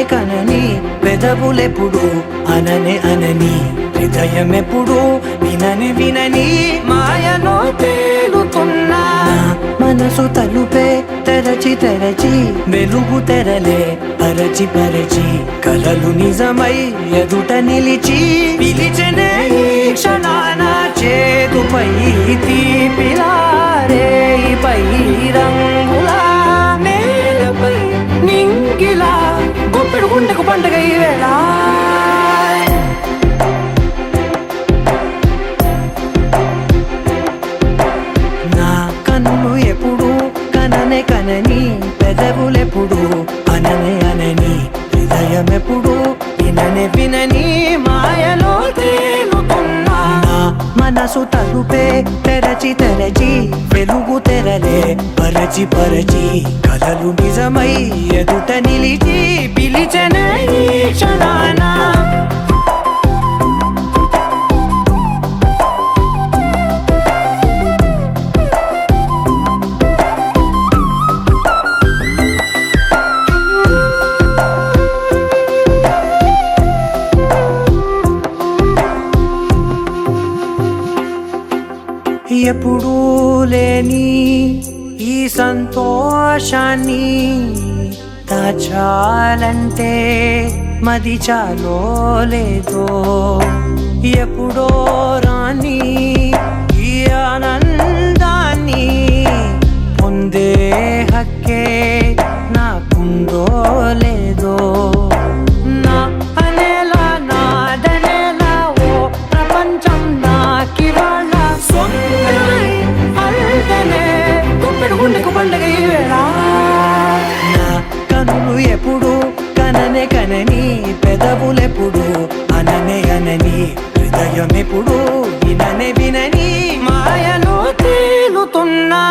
కననే కనని పెదవులెప్పుడు అననే అనని హృదయమెప్పుడు వినని వినని మాయలో తేలుతున్నా మనసు తలుపే తెరచి తెరచి వెలుగు తెరలే పరచి పరచి కలలు నిజమై ఎదుట నిలిచి పిలిచనే ఈ క్షణాన చేతుపై తీపిలారే పై రంగులా నేలపై నింగిలా గుప్పెడు గుండెకు పండుగ ఈ వేళ నా కన్ను ఎప్పుడు కననే కనని పెదవులెప్పుడు అననే అనని హృదయమెప్పుడు విననే వినని మాయలో తేలుతున్నా మనసు తలుపే తెరచి తెరచి వెలుగు తెరలే పరచి పరచి కలలు నిజమై ఎదుట నిలిచి పిలిచనే ఈ క్షణాన ఎప్పుడూ లేని ఈ సంతోషాన్ని దాచాలంటే మది చాలో లేదో ఎప్పుడో రాని ఈ ఆనందాన్ని పొందే హక్కే నాకుందో లేదో నా అనేలా నాదనేలా ఓ ప్రపంచం నాకివాళ గుండెకు పండుగ ఈ వేళ నా కనులు ఎప్పుడు కననే కనని పెదవులెప్పుడు అననే అనని హృదయం ఎప్పుడు విననే వినని మాయలో తేలుతున్నా